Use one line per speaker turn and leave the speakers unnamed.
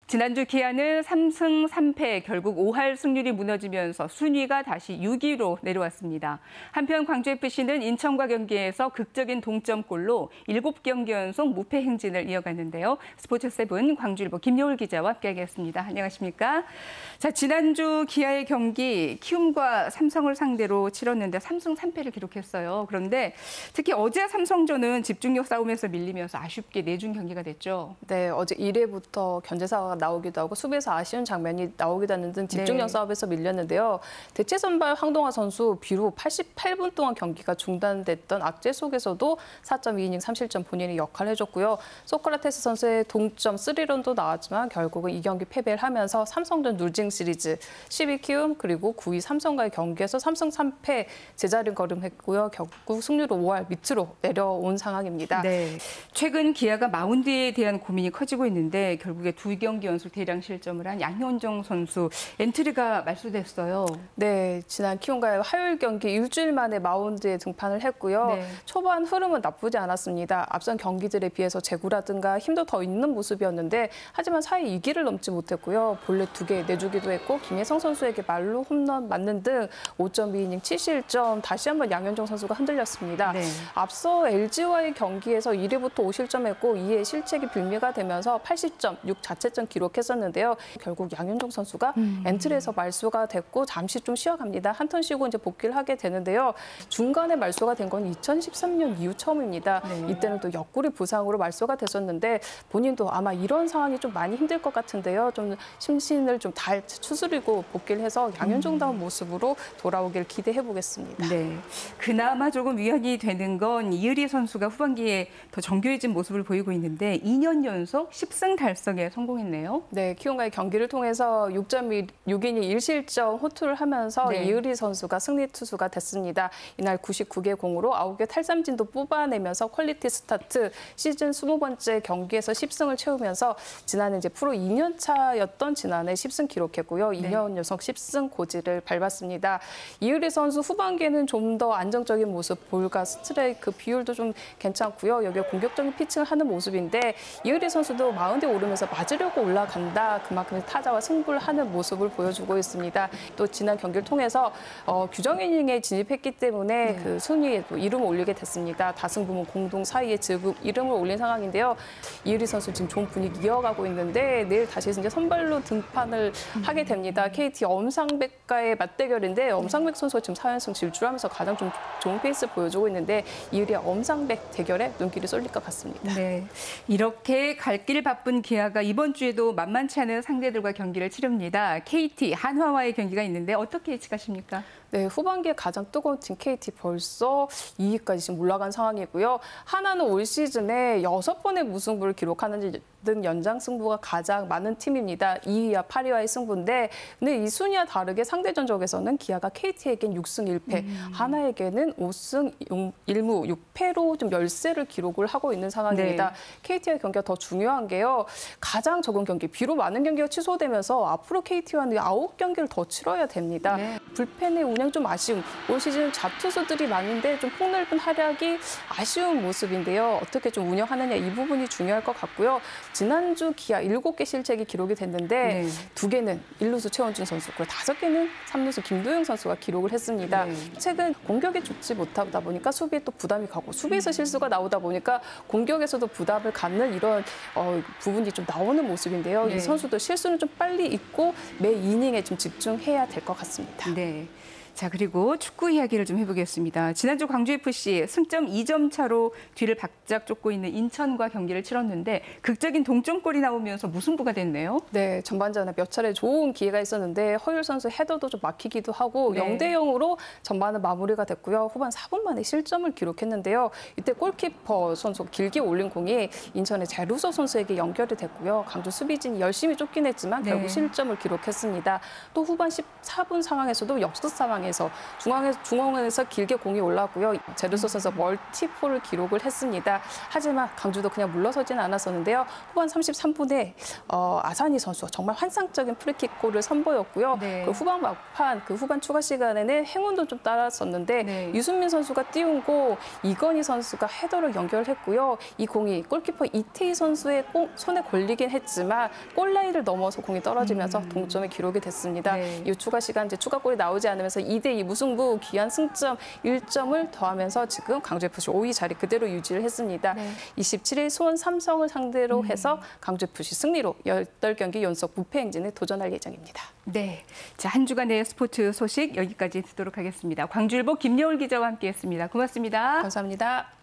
지난주 기아는 3승 3패, 결국 5할 승률이 무너지면서 순위가 다시 6위로 내려왔습니다. 한편 광주FC는 인천과 경기에서 극적인 동점골로 7경기 연속 무패 행진을 이어갔는데요. 스포츠7 광주일보 김여울 기자와 함께하겠습니다. 안녕하십니까? 자, 지난주 기아의 경기 키움과 삼성을 상대로 치렀는데 3승 3패를 기록했어요. 그런데 특히 어제 삼성전은 집중력 싸움에서 밀리면서 아쉽게 내준 경기가 됐죠.
네, 어제 1회부터 견제사가 나오기도 하고 수비에서 아쉬운 장면이 나오기도 하는 등 집중력 싸움에서 밀렸는데요. 대체 선발 황동화 선수 비록 88분 동안 경기가 중단됐던 악재 속에서도 4.2이닝 3실점 본인이 역할을 해줬고요. 소크라테스 선수의 동점 3런도 나왔지만 결국은 이 경기 패배를 하면서 삼성전 누징 시리즈 10위 키움 그리고 9위 삼성과의 경기에서 3승 3패 제자리걸음했고요. 결국 승률로 5할 밑으로 내려온 상황입니다.
네, 최근 기아가 마운드에 대한 고민이 커지고 있는데 결국에 2경기 연속 대량 실점을 한 양현종 선수 엔트리가 말소됐어요.
네, 지난 키움과의 화요일 경기 일주일 만에 마운드에 등판을 했고요.
네.
초반 흐름은 나쁘지 않았습니다. 앞선 경기들에 비해서 제구라든가 힘도 더 있는 모습이었는데 하지만 4회 2기를 넘지 못했고요. 볼넷 2개 내주기도 했고 김혜성 선수에게 말로 홈런 맞는 등 5.2이닝 7실점 다시 한번 양현종 선수가 흔들렸습니다.
네.
앞서 LG와의 경기에서 1회부터 5실점했고 2회 실책이 빌미가 되면서 80점, 6자책점 기록했었는데요. 결국 양현종 선수가 엔트리에서 말소가 됐고 잠시 좀 쉬어갑니다. 한 턴 쉬고 이제 복귀를 하게 되는데요. 중간에 말소가 된 건 2013년 이후 처음입니다.
네.
이때는 또 옆구리 부상으로 말소가 됐었는데 본인도 아마 이런 상황이 좀 많이 힘들 것 같은데요. 좀 심신을 좀 잘 추스리고 복귀를 해서 양현종다운 모습으로 돌아오길 기대해 보겠습니다.
네, 그나마 조금 위안이 되는 건 이의리 선수가 후반기에 더 정교해진 모습을 보이고 있는데 2년 연속 10승 달성에 성공했네요.
네, 키움과의 경기를 통해서 6이닝 1실점 호투를 하면서
네.
이의리 선수가 승리 투수가 됐습니다. 이날 99개 공으로 9개 탈삼진도 뽑아내면서 퀄리티 스타트 시즌 20번째 경기에서 10승을 채우면서 지난해 이제 프로 2년 차였던 지난해 10승 기록했고요. 2년 연속 10승 고지를 밟았습니다. 이의리 선수 후반기에는 좀 더 안정적인 모습, 볼과 스트라이크 비율도 좀 괜찮고요. 여기에 공격적인 피칭을 하는 모습인데 이의리 선수도 마운드에 오르면서 맞으려고 올라간다. 그만큼 타자와 승부를 하는 모습을 보여주고 있습니다. 또 지난 경기를 통해서 규정 이닝에 진입했기 때문에 그 순위에 또 이름을 올리게 됐습니다. 다승 부문 공동 4위에 지금 이름을 올린 상황인데요. 이의리 선수 지금 좋은 분위기 이어가고 있는데 내일 다시 이제 선발로 등판을 하게 됩니다. KT 엄상백과의 맞대결인데 엄상백 선수가 지금 4연승 질주하면서 가장 좀 좋은 페이스 보여주고 있는데 이의리와 엄상백 대결에 눈길이 쏠릴 것 같습니다.
네, 이렇게 갈 길 바쁜 기아가 이번 주에도 만만치 않은 상대들과 경기를 치릅니다. KT, 한화와의 경기가 있는데 어떻게 예측하십니까?
네, 후반기에 가장 뜨거운 팀 KT 벌써 2위까지 지금 올라간 상황이고요. 하나는 올 시즌에 6번의 무승부를 기록하는 등 연장 승부가 가장 많은 팀입니다. 2위와 8위와의 승부인데 근데 이 순위와 다르게 상대 전적에서는 기아가 KT에겐 6승 1패, 하나에게는 5승 1무 6패로 좀 열세를 기록을 하고 있는 상황입니다.
네.
KT의 경기가 더 중요한 게요. 가장 적은 경기, 비록 많은 경기가 취소되면서 앞으로 KT와는 9경기를 더 치러야 됩니다.
네.
불펜의 운영 좀 아쉬움. 올 시즌 잡투수들이 많은데 좀 폭넓은 활약이 아쉬운 모습인데요. 어떻게 좀 운영하느냐 이 부분이 중요할 것 같고요. 지난주 기아 7개 실책이 기록이 됐는데
네.
2개는 1루수 최원준 선수, 그리고 5개는 3루수 김도영 선수가 기록을 했습니다.
네.
최근 공격이 좋지 못하다 보니까 수비에 또 부담이 가고 수비에서 실수가 나오다 보니까 공격에서도 부담을 갖는 이런 부분이 좀 나오는 모습인데요.
네.
이 선수도 실수는 좀 빨리 잊고 매 이닝에 좀 집중해야 될 것 같습니다.
네. 자, 그리고 축구 이야기를 좀 해보겠습니다. 지난주 광주FC 승점 2점 차로 뒤를 바짝 쫓고 있는 인천과 경기를 치렀는데 극적인 동점골이 나오면서 무승부가 됐네요.
네, 전반전에 몇 차례 좋은 기회가 있었는데 허율 선수 헤더도 좀 막히기도 하고
네.
0대0으로 전반은 마무리가 됐고요. 후반 4분 만에 실점을 기록했는데요. 이때 골키퍼 선수 길게 올린 공이 인천의 제루소 선수에게 연결이 됐고요. 강주 수비진이 열심히 쫓긴 했지만 결국
네.
실점을 기록했습니다. 또 후반 14분 상황에서도 역습 상황에 중앙에서 길게 공이 올라왔고요. 제르소 선수 멀티폴을 기록을 했습니다. 하지만 강주도 그냥 물러서지는 않았었는데요. 후반 33분에 아사니 선수가 정말 환상적인 프리킥골을 선보였고요.
네.
그 후반 막판, 그 후반 추가 시간에는 행운도 좀 따랐었는데
네.
유승민 선수가 띄운고 이건희 선수가 헤더를 연결했고요. 이 공이 골키퍼 이태희 선수의 손에 걸리긴 했지만 골라인을 넘어서 공이 떨어지면서 동점의 기록이 됐습니다.
네.
이 추가 시간 이제 추가골이 나오지 않으면서 2대2 무승부 귀한 승점 1점을 더하면서 지금 강주FC 5위 자리 그대로 유지를 했습니다.
네.
27일 수원 삼성을 상대로 해서 강주FC 승리로 18경기 연속 무패 행진에 도전할 예정입니다.
네, 자, 한 주간의 스포츠 소식 여기까지 듣도록 하겠습니다. 광주일보 김여울 기자와 함께했습니다. 고맙습니다.
감사합니다.